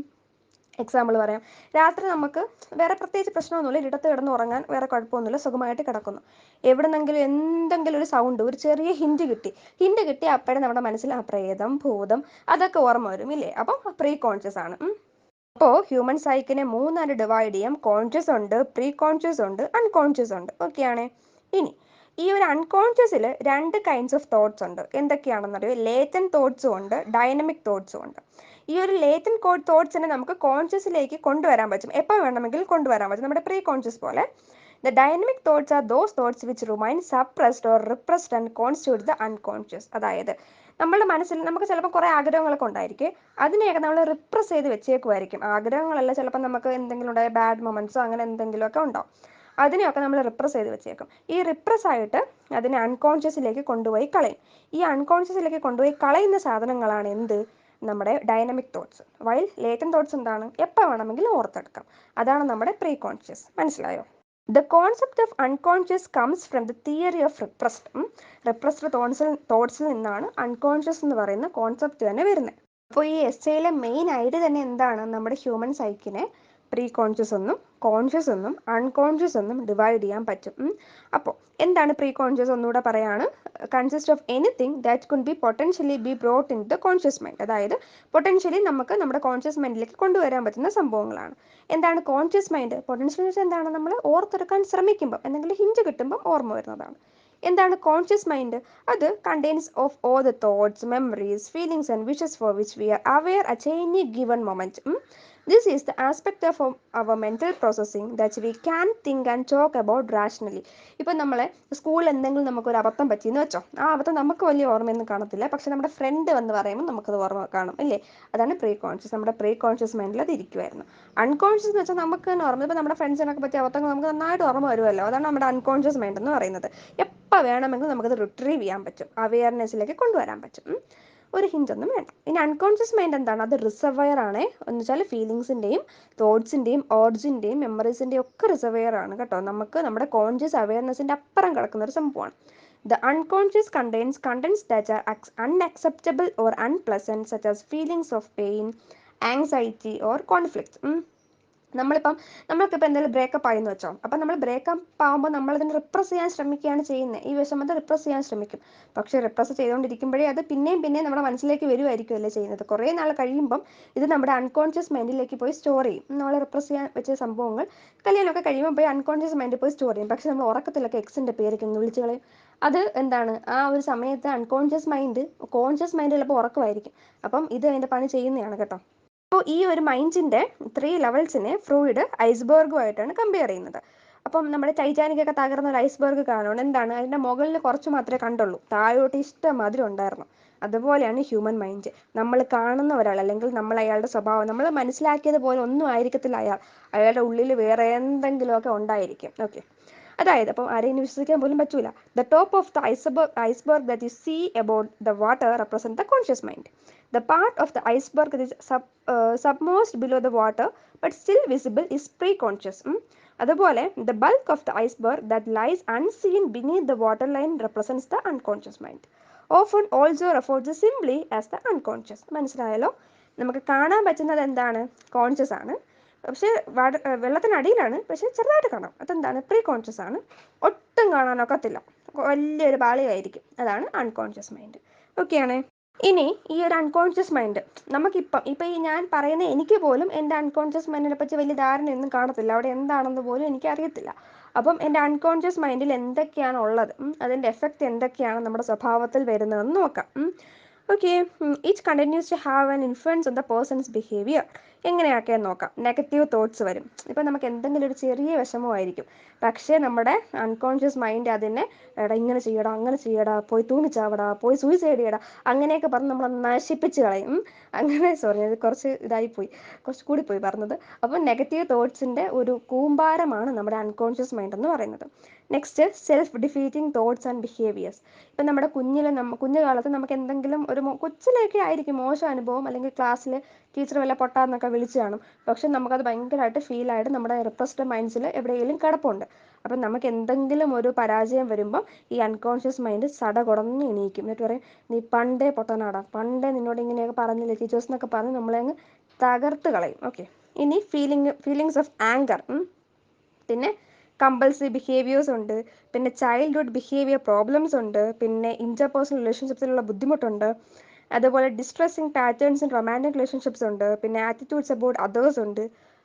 എക്സാമ്പിൾ പറയാം, രാത്രി നമുക്ക് വേറെ പ്രത്യേകിച്ച് പ്രശ്നമൊന്നുമില്ല, ഇടത്ത് കിടന്ന് ഉറങ്ങാൻ വേറെ കുഴപ്പമൊന്നുമില്ല, സുഖമായിട്ട് കിടക്കുന്നു. എവിടെന്നെങ്കിലും എന്തെങ്കിലും ഒരു സൗണ്ട്, ഒരു ചെറിയ ഹിൻറ്റ് കിട്ടി അപ്പോഴേ നമ്മുടെ മനസ്സിൽ പ്രേതം ഭൂതം അതൊക്കെ ഓർമ്മ വരും ഇല്ലേ? അപ്പം പ്രീ കോൺഷ്യസ് ആണ്. അപ്പോൾ ഹ്യൂമൻ സൈക്കിനെ 3 ഡിവൈഡ് ചെയ്യാം. കോൺഷ്യസ് ഉണ്ട്, പ്രീ കോൺഷ്യസ് ഉണ്ട്, അൺകോൺഷ്യസ് ഉണ്ട്. ഓക്കെയാണേ. ഇനി ഈ ഒരു അൺകോൺഷ്യസിൽ 2 കൈൻഡ്സ് ഓഫ് തോട്ട്സ് ഉണ്ട്. എന്തൊക്കെയാണെന്നറിയോ? ലേറ്റൻ തോട്ട്സും ഉണ്ട്, ഡൈനമിക് തോട്ട്സും ഉണ്ട്. ഈ ഒരു ലേറ്റൻ തോട്ട്സിനെ നമുക്ക് കോൺഷ്യസിലേക്ക് കൊണ്ടുവരാൻ പറ്റും, എപ്പോൾ വേണമെങ്കിലും കൊണ്ടുവരാൻ പറ്റും, നമ്മുടെ പ്രീ കോൺഷ്യസ് പോലെ. The dynamic thoughts are those thoughts which remain suppressed or repressed and constitute the unconscious. അതായത് നമ്മുടെ മനസ്സിൽ നമുക്ക് ചിലപ്പോൾ കുറേ ആഗ്രഹങ്ങളൊക്കെ ഉണ്ടായിരിക്കും, അതിനെയൊക്കെ നമ്മൾ റിപ്രസ് ചെയ്ത് വെച്ചേക്കുമായിരിക്കും. ആഗ്രഹങ്ങളല്ല, ചിലപ്പോൾ നമുക്ക് എന്തെങ്കിലും ഉണ്ടായ ബാഡ് മൊമെൻറ്റ്സോ അങ്ങനെ എന്തെങ്കിലുമൊക്കെ ഉണ്ടാവും, അതിനെയൊക്കെ നമ്മൾ റിപ്രസ് ചെയ്ത് വെച്ചേക്കും. ഈ റിപ്രസ് ആയിട്ട് അതിനെ അൺകോൺഷ്യസിലേക്ക് കൊണ്ടുപോയി കളയും. ഈ അൺകോൺഷ്യസിലേക്ക് കൊണ്ടുപോയി കളയുന്ന സാധനങ്ങളാണ് എന്ത്? നമ്മുടെ dynamic thoughts. While latent thoughts എന്താണ്? എപ്പോൾ വേണമെങ്കിലും ഓർത്തെടുക്കാം. അതാണ് നമ്മുടെ പ്രീ കോൺഷ്യസ്. മനസ്സിലായോ? The concept of unconscious comes from the theory of repressed തോട്ട്സിൽ നിന്നാണ് അൺകോൺഷ്യസ് എന്ന് പറയുന്ന കോൺസെപ്റ്റ് തന്നെ വരുന്നത്. അപ്പോൾ ഈ എസ്സേയിലെ മെയിൻ ഐഡിയ തന്നെ എന്താണ്? നമ്മുടെ ഹ്യൂമൻ സൈക്കിനെ പ്രീ കോൺഷ്യസ് എന്നും കോൺഷ്യസ് എന്നും അൺകോൺഷ്യസ് എന്നും ഡിവൈഡ് ചെയ്യാൻ പറ്റും. അപ്പോൾ എന്താണ് പ്രീ കോൺഷ്യസ്? ഒന്നുകൂടെ പറയാണ്, consist of anything that could be potentially B brought in the conscious mind. അതായത് പൊട്ടൻഷ്യലി നമുക്ക് നമ്മുടെ കോൺഷ്യസ് മൈൻഡിലേക്ക് കൊണ്ടുവരാൻ പറ്റുന്ന സംഭവങ്ങളാണ്. എന്താണ് കോൺഷ്യസ് മൈൻഡ്? പൊട്ടൻഷ്യൽ വെച്ചാൽ എന്താണ്? നമ്മൾ ഓർത്തെടുക്കാൻ ശ്രമിക്കുമ്പോൾ എന്തെങ്കിലും ഹിഞ്ച് കിട്ടുമ്പോൾ ഓർമ്മ വരുന്നതാണ്. എന്താണ് കോൺഷ്യസ് മൈൻഡ്? അത് contains of all the thoughts, memories, feelings and wishes for which we R aware at any given moment. This is the aspect of our mental processing that we can think and talk about rationally. ഇപ്പം നമ്മളെ സ്കൂളിൽ എന്തെങ്കിലും നമുക്കൊരു അബദ്ധം പറ്റിയെന്ന് വെച്ചോ, ആ അബദ്ധം നമുക്ക് വലിയ ഓർമ്മയൊന്നും കാണത്തില്ല, പക്ഷെ നമ്മുടെ ഫ്രണ്ട് വന്ന് പറയുമ്പോൾ നമുക്കത് ഓർമ്മ കാണും ഇല്ലേ? അതാണ് പ്രീ കോൺഷ്യസ്. നമ്മുടെ പ്രീ കോൺഷ്യസ് മൈൻഡിൽ അത് ഇരിക്കുമായിരുന്നു. അൺകോൺഷ്യസ് എന്ന് വെച്ചാൽ നമുക്ക് തന്നെ ഓർമ്മ, ഇപ്പോൾ നമ്മുടെ ഫ്രണ്ട്സിനൊക്കെ പറ്റിയ അബദ്ധങ്ങൾ നമുക്ക് നന്നായിട്ട് ഓർമ്മ വരുമല്ലോ, അതാണ് നമ്മുടെ അൺകോൺഷ്യസ് മൈൻഡ് എന്ന് പറയുന്നത്. എപ്പോൾ വേണമെങ്കിലും നമുക്കത് റിട്രീവ് ചെയ്യാൻ പറ്റും, അവെയർനെസ്സിലേക്ക് കൊണ്ടുവരാൻ പറ്റും. ഒരു ഹിഞ്ചൊന്നും വേണ്ട. ഇനി അൺകോൺഷ്യസ് മൈൻഡ് എന്താണ്? അത് റിസർവയർ ആണ്. എന്ന് വെച്ചാൽ ഫീലിങ്സിൻ്റെയും തോട്ട്സിൻ്റെയും ഓർഡ്സിൻ്റെയും മെമ്മറീസിൻ്റെയും ഒക്കെ റിസർവയർ ആണ് കേട്ടോ. നമുക്ക് നമ്മുടെ കോൺഷ്യസ് അവെയർനെസ്സിൻ്റെ അപ്പുറം കിടക്കുന്ന ഒരു സംഭവമാണ്. The unconscious contains contents that are unacceptable or unpleasant, such as feelings of pain, anxiety or conflict. നമ്മൾക്കിപ്പോൾ എന്തെങ്കിലും ബ്രേക്കപ്പ് ആയെന്ന് വെച്ചോ, അപ്പം നമ്മൾ ബ്രേക്കപ്പ് ആകുമ്പോൾ നമ്മളതിനെ റിപ്രസ് ചെയ്യാൻ ശ്രമിക്കുകയാണ് ചെയ്യുന്നത്, ഈ വിഷമത്തെ റിപ്രസ് ചെയ്യാൻ ശ്രമിക്കും. പക്ഷേ റിപ്രസ് ചെയ്തുകൊണ്ടിരിക്കുമ്പോഴേ അത് പിന്നെയും പിന്നെയും നമ്മുടെ മനസ്സിലേക്ക് വരുമായിരിക്കുമല്ലേ ചെയ്യുന്നത്. കുറേ നാൾ കഴിയുമ്പം ഇത് നമ്മുടെ അൺകോൺഷ്യസ് മൈൻഡിലേക്ക് പോയി സ്റ്റോർ ചെയ്യും. നമ്മൾ റിപ്രസ് ചെയ്യാൻ വെച്ച സംഭവങ്ങൾ കല്യാണമൊക്കെ കഴിയുമ്പോൾ പോയി അൺകോൺഷ്യസ് മൈൻഡിൽ പോയി സ്റ്റോർ ചെയ്യും. പക്ഷേ നമ്മൾ ഉറക്കത്തിലൊക്കെ എക്സിൻ്റെ പേരൊക്കെ ഒന്ന് വിളിച്ച് കളയും. അത് എന്താണ്, ആ ഒരു സമയത്ത് അൺകോൺഷ്യസ് മൈൻഡ്, കോൺഷ്യസ് മൈൻഡ് ചിലപ്പോൾ ഉറക്കമായിരിക്കും. അപ്പം ഇത് അതിൻ്റെ പണി ചെയ്യുന്നതാണ് കേട്ടോ. അപ്പോൾ ഈ ഒരു മൈൻഡിൻ്റെ 3 ലെവൽസിനെ ഫ്രോയിഡ് ഐസ്ബർഗുമായിട്ടാണ് കമ്പയർ ചെയ്യുന്നത്. അപ്പം നമ്മുടെ ടൈറ്റാനിക്കൊക്കെ തകർന്ന ഒരു ഐസ്ബർഗ് കാണുന്നുണ്ട്. എന്താണ്, അതിൻ്റെ മുകളിൽ കുറച്ച് മാത്രമേ കണ്ടുള്ളൂ, താഴോട്ട് ഇഷ്ടംമാതിരി ഉണ്ടായിരുന്നു. അതുപോലെയാണ് ഹ്യൂമൻ മൈൻഡ്. നമ്മൾ കാണുന്ന ഒരാൾ, അല്ലെങ്കിൽ നമ്മൾ അയാളുടെ സ്വഭാവം നമ്മൾ മനസ്സിലാക്കിയതുപോലെ ഒന്നും ആയിരിക്കത്തില്ല അയാളുടെ ഉള്ളിൽ വേറെ എന്തെങ്കിലുമൊക്കെ ഉണ്ടായിരിക്കും. ഓക്കെ, അതായത് അപ്പം ആരെയും വിശ്വസിക്കാൻ പോലും പറ്റൂല. The top of the iceberg that you see above the water represent the conscious mind. The part of the iceberg that is submerged below the water but still visible is pre-conscious. അതുപോലെ the bulk of the iceberg that lies unseen beneath the waterline represents the unconscious mind, often also referred to simply as the unconscious. മനസ്സിലായല്ലോ? നമുക്ക് കാണാൻ പറ്റുന്നത് എന്താണ്, conscious ആണ്, പക്ഷേ വെള്ളത്തിനടിയിലാണ്, പക്ഷേ ചെറുതായിട്ട് കാണാം. അതെന്താണ്, പ്രീ കോൺഷ്യസ് ആണ്, ഒട്ടും കാണാനൊക്കത്തില്ല, വലിയൊരു പാളിയായിരിക്കും. അതാണ് അൺകോൺഷ്യസ് മൈൻഡ്. ഓക്കെയാണേ. ഇനി ഈ ഒരു അൺകോൺഷ്യസ് മൈൻഡ് ഇപ്പം ഈ ഞാൻ പറയുന്ന എനിക്ക് പോലും എൻ്റെ അൺകോൺഷ്യസ് മൈൻഡിനെ പറ്റി വലിയ ധാരണയൊന്നും കാണത്തില്ല, അവിടെ എന്താണെന്ന് പോലും എനിക്ക് അറിയത്തില്ല. അപ്പം എൻ്റെ അൺകോൺഷ്യസ് മൈൻഡിൽ എന്തൊക്കെയാണ് ഉള്ളത്, അതിൻ്റെ എഫക്റ്റ് എന്തൊക്കെയാണ് നമ്മുടെ സ്വഭാവത്തിൽ വരുന്നതെന്ന് നോക്കാം. Okay, each continues to have an influence on the person's behaviour. എങ്ങനെയൊക്കെ നോക്കാം. നെഗറ്റീവ് തോട്ട്സ് വരും. ഇപ്പം നമുക്ക് എന്തെങ്കിലും ഒരു ചെറിയ വിഷമമായിരിക്കും, പക്ഷേ നമ്മുടെ അൺകോൺഷ്യസ് മൈൻഡ് അതിനെ എടാ ഇങ്ങനെ ചെയ്യടാ, അങ്ങനെ ചെയ്യടാ, പോയി തൂങ്ങിച്ചാവടാ, പോയി സൂയിസൈഡ് ചെയ്യടാ, അങ്ങനെയൊക്കെ പറഞ്ഞ് നമ്മൾ നശിപ്പിച്ച് കളയും. അങ്ങനെ സോറി, അത് കുറച്ച് ഇതായിപ്പോയി, കുറച്ച് കൂടിപ്പോയി പറഞ്ഞത്. അപ്പം നെഗറ്റീവ് തോട്ട്സിൻ്റെ ഒരു കൂമ്പാരമാണ് നമ്മുടെ അൺകോൺഷ്യസ് മൈൻഡ് എന്ന് പറയുന്നത്. Next, self defeating thoughts and behaviours. ഇപ്പം നമ്മുടെ കുഞ്ഞുകാലത്ത് നമുക്ക് എന്തെങ്കിലും ഒരു കൊച്ചിലേക്ക് ആയിരിക്കും മോശം അനുഭവം, അല്ലെങ്കിൽ ക്ലാസ്സിൽ ടീച്ചർ വല്ല പൊട്ടാന്നൊക്കെ വിളിച്ചു കാണും, പക്ഷെ നമുക്കത് ഭയങ്കരമായിട്ട് ഫീലായിട്ട് നമ്മുടെ റിപ്രസ്ഡ് മൈൻഡ്സിൽ എവിടെയെങ്കിലും കിടപ്പുണ്ട്. അപ്പം നമുക്ക് എന്തെങ്കിലും ഒരു പരാജയം വരുമ്പോൾ ഈ അൺകോൺഷ്യസ് മൈൻഡ് സടകുടഞ്ഞ് എണീക്കും. എന്നിട്ട് പറയും, നീ പണ്ടേ പൊട്ടനാടാ, പണ്ടേ നിന്നോട് ഇങ്ങനെയൊക്കെ പറഞ്ഞില്ലേ ടീച്ചേഴ്സ് എന്നൊക്കെ പറഞ്ഞ് നമ്മളെ അങ്ങ് തകർത്ത് കളയും. ഓക്കെ, ഇനി ഫീലിങ്സ് ഓഫ് ആങ്കർ, പിന്നെ കമ്പൾസീവ് ബിഹേവിയേഴ്സ് ഉണ്ട്, പിന്നെ ചൈൽഡ്ഹുഡ് ബിഹേവിയർ പ്രോബ്ലംസ് ഉണ്ട്, പിന്നെ ഇന്റർപേഴ്സണൽ റിലേഷൻഷിപ്സിലുള്ള ബുദ്ധിമുട്ടുണ്ട്, അതുപോലെ ഡിസ്ട്രെസ്സിങ് പാറ്റേൺസ് ഇൻ റൊമാൻറ്റിക് റിലേഷൻഷിപ്സ് ഉണ്ട്, പിന്നെ ആറ്റിറ്റ്യൂഡ്സ് അബൌട്ട് അതേഴ്സ് ഉണ്ട്,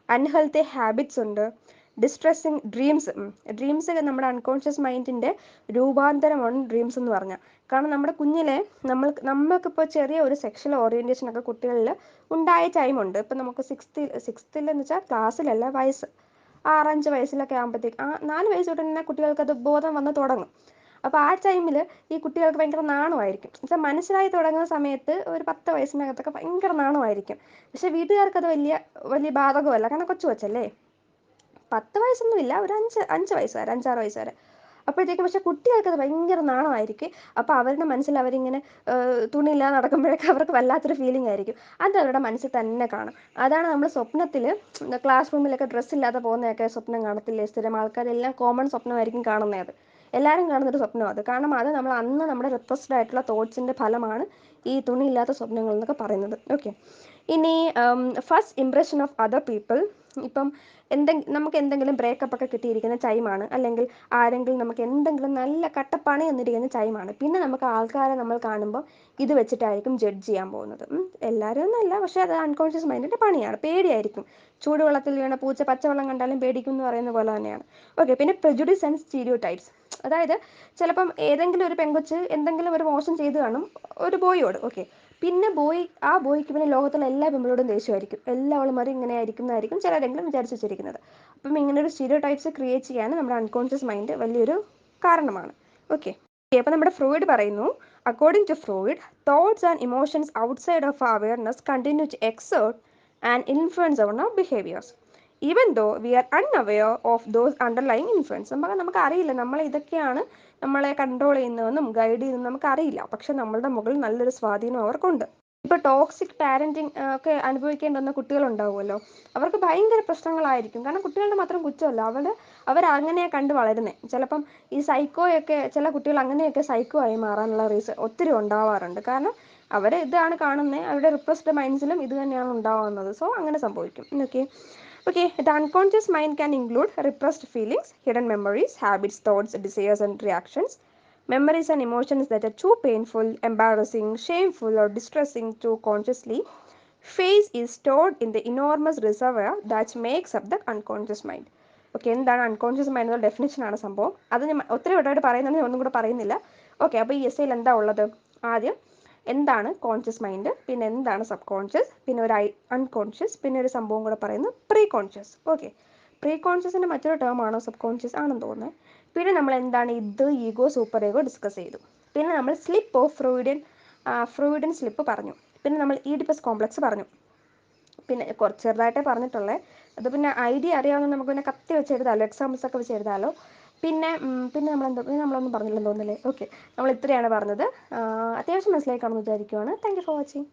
അൺഹെൽത്തി ഹാബിറ്റ്സ് ഉണ്ട്, ഡിസ്ട്രെസ്സിങ് ഡ്രീംസ് നമ്മുടെ അൺകോൺഷ്യസ് മൈൻഡിൻ്റെ രൂപാന്തരമാണ് ഡ്രീംസ് എന്ന് പറഞ്ഞാൽ. കാരണം നമ്മുടെ കുഞ്ഞിലെ നമ്മൾക്കിപ്പോൾ ചെറിയ ഒരു സെക്ഷൽ ഓറിയൻറ്റേഷനൊക്കെ കുട്ടികളിൽ ഉണ്ടായ ടൈമുണ്ട്. ഇപ്പം നമുക്ക് സിക്സ്ത്തിലെന്ന് വെച്ചാൽ ക്ലാസ്സിലല്ല, വയസ്സ് 6-5 വയസ്സിലൊക്കെ ആകുമ്പോഴത്തേക്ക് 4 വയസ്സ് തൊട്ട് തന്നെ കുട്ടികൾക്ക് അത് ബോധം വന്ന് തുടങ്ങും. അപ്പോൾ ആ ടൈമിൽ ഈ കുട്ടികൾക്ക് ഭയങ്കര നാണമായിരിക്കും. എന്നുവെച്ചാൽ മനസ്സിലായി തുടങ്ങുന്ന സമയത്ത് ഒരു 10 വയസ്സിനകത്തൊക്കെ ഭയങ്കര നാണമായിരിക്കും. പക്ഷേ വീട്ടുകാർക്കത് വലിയ ബാധകമല്ല, കാരണം കൊച്ചല്ലേ. 10 വയസ്സൊന്നുമില്ല, ഒരു 5 വയസ്സ് വരെ, 5-6 വയസ്സ് വരെ. അപ്പോഴത്തേക്കും പക്ഷേ കുട്ടികൾക്കത് ഭയങ്കര നാണമായിരിക്കും. അപ്പോൾ അവരുടെ മനസ്സിൽ അവരിങ്ങനെ തുണിയില്ലാതെ നടക്കുമ്പോഴൊക്കെ അവർക്ക് വല്ലാത്തൊരു ഫീലിംഗ് ആയിരിക്കും. അത് അവരുടെ മനസ്സിൽ തന്നെ കാണും. അതാണ് നമ്മൾ സ്വപ്നത്തിൽ ക്ലാസ് റൂമിലൊക്കെ ഡ്രസ്സില്ലാതെ പോകുന്നതൊക്കെ സ്വപ്നം കാണത്തില്ലേ, സ്ഥിരം ആൾക്കാരെല്ലാം കോമൺ സ്വപ്നമായിരിക്കും കാണുന്നത്. എല്ലാവരും കാണുന്നൊരു സ്വപ്നം അത്. കാരണം അത് നമ്മൾ അന്ന് നമ്മുടെ റിപ്രസ്ഡ് ആയിട്ടുള്ള തോട്ട്സിൻ്റെ ഫലമാണ് ഈ തുണിയില്ലാത്ത സ്വപ്നങ്ങൾ എന്നൊക്കെ പറയുന്നത്. ഓക്കെ, ഇനി first impression of other people. ഇപ്പം നമുക്ക് എന്തെങ്കിലും ബ്രേക്കപ്പ് ഒക്കെ കിട്ടിയിരിക്കുന്ന ടൈമാണ്, അല്ലെങ്കിൽ ആരെങ്കിലും നമുക്ക് എന്തെങ്കിലും നല്ല കട്ടപ്പണി എന്നിരിക്കുന്ന ടൈമാണ്. പിന്നെ നമുക്ക് ആൾക്കാരെ നമ്മൾ കാണുമ്പോൾ ഇത് വെച്ചിട്ടായിരിക്കും ജഡ്ജ് ചെയ്യാൻ പോകുന്നത്. എല്ലാവരും ഒന്നുമല്ല, പക്ഷേ അത് അൺകോൺഷ്യസ് മൈൻഡിൻ്റെ പണിയാണ്. പേടിയായിരിക്കും. ചൂടുവെള്ളത്തിൽ വീണ പൂച്ച പച്ചവെള്ളം കണ്ടാലും പേടിക്കും എന്ന് പറയുന്ന പോലെ തന്നെയാണ്. ഓക്കെ, പിന്നെ പ്രെജുഡിസ് ആൻഡ് സ്റ്റീരിയോടൈപ്സ്. അതായത് ചിലപ്പം ഏതെങ്കിലും ഒരു പെങ്കൊച്ച് എന്തെങ്കിലും ഒരു മോശം ചെയ്ത് കാണും ഒരു ബോയോട്. ഓക്കെ, പിന്നെ ആ ബോയ്ക്ക് പിന്നെ ലോകത്തുള്ള എല്ലാ പെമ്പിളോടും ദേഷ്യമായിരിക്കും, എല്ലാവളുമാരും ഇങ്ങനെ ആയിരിക്കും എന്നായിരിക്കും ചിലരെങ്കിലും വിചാരിച്ചു വെച്ചിരിക്കുന്നത്. അപ്പം ഇങ്ങനെ ഒരു സ്റ്റീരിയോടൈപ്സ് ക്രിയേറ്റ് ചെയ്യാൻ നമ്മുടെ അൺകോൺഷ്യസ് മൈൻഡ് വലിയൊരു കാരണമാണ്. ഓക്കെ, അപ്പോൾ നമ്മുടെ ഫ്രോയിഡ് പറയുന്നു, according to Freud, thoughts and emotions outside of awareness continue to exert and influence on our behaviours even though we are unaware of those underlying influence. നമുക്ക് അറിയില്ല നമ്മൾ ഇതൊക്കെയാണ് നമ്മളെ കൺട്രോൾ ചെയ്യുന്നതെന്നും ഗൈഡ് ചെയ്യുന്നതെന്നും നമുക്കറിയില്ല, പക്ഷെ നമ്മളുടെ മുകളിൽ നല്ലൊരു സ്വാധീനം അവർക്കുണ്ട്. ഇപ്പോൾ ടോക്സിക് പാരൻറ്റിങ് ഒക്കെ അനുഭവിക്കേണ്ടി വന്ന കുട്ടികളുണ്ടാവുമല്ലോ, അവർക്ക് ഭയങ്കര പ്രശ്നങ്ങളായിരിക്കും. കാരണം കുട്ടികളുടെ മാത്രം കുറ്റമല്ല, അവരങ്ങനെയാണ് കണ്ട് വളരുന്നത്. ചിലപ്പം ഈ സൈക്കോയൊക്കെ ചില കുട്ടികൾ അങ്ങനെയൊക്കെ സൈക്കോ ആയി മാറാനുള്ള ഒത്തിരി ഉണ്ടാവാറുണ്ട്. കാരണം ഇതാണ് കാണുന്നത്, അവരുടെ റിപ്രസ്ഡ് മൈൻഡ്സിലും ഇത് തന്നെയാണ് ഉണ്ടാവുന്നത്. സോ അങ്ങനെ സംഭവിക്കും. Okay, Okay, the unconscious mind can include repressed feelings, hidden memories, habits, thoughts, desires, and reactions. Memories and emotions that are too painful, embarrassing, shameful, or distressing to consciously face is stored in the enormous reservoir that makes up the unconscious mind. Okay, എന്താണ് unconscious mind എന്നുള്ള ഡെഫിനേഷനാണ് സംഭവം. അത് ഞാൻ ഒത്തിരി വട്ടമായിട്ട് പറയുന്നത്, ഞാൻ ഒന്നും കൂടെ പറയുന്നില്ല. ഓക്കെ, അപ്പോൾ ഈ എസ്സേയിൽ എന്താ ഉള്ളത്? ആദ്യം എന്താണ് കോൺഷ്യസ് മൈൻഡ്, പിന്നെ എന്താണ് സബ് കോൺഷ്യസ്, പിന്നെ ഒരു അൺകോൺഷ്യസ്, പിന്നെ ഒരു സംഭവം കൂടെ പറയുന്നത് പ്രീ കോൺഷ്യസ്. ഓക്കെ, പ്രീ കോൺഷ്യസിൻ്റെ മറ്റൊരു ടേം ആണോ സബ് കോൺഷ്യസ് ആണെന്ന് തോന്നുന്നത്. പിന്നെ നമ്മൾ എന്താണ് ഇത്, ഈഗോ, സൂപ്പർ ഈഗോ ഡിസ്കസ് ചെയ്തു. പിന്നെ നമ്മൾ സ്ലിപ്പ് ഓഫ് ഫ്രൂയിഡിയൻ സ്ലിപ്പ് പറഞ്ഞു. പിന്നെ നമ്മൾ ഈഡിപ്പസ് കോംപ്ലക്സ് പറഞ്ഞു. പിന്നെ കുറച്ച് ചെറുതായിട്ടേ പറഞ്ഞിട്ടുള്ളേ. അത് പിന്നെ ഐഡിയ അറിയാവുന്ന നമുക്ക് പിന്നെ കത്തി വെച്ച് എഴുതാമല്ലോ, എക്സാമ്പിൾസ് ഒക്കെ വെച്ച് എഴുതാമല്ലോ. പിന്നെ നമ്മളൊന്നും പറഞ്ഞില്ലെന്ന് തോന്നുന്നില്ലേ. ഓക്കെ, നമ്മൾ ഇത്രയാണ് പറഞ്ഞത്. അത്യാവശ്യം മനസ്സിലായി കാണുമെന്ന് വിചാരിക്കുവാണ്. Thank you for watching.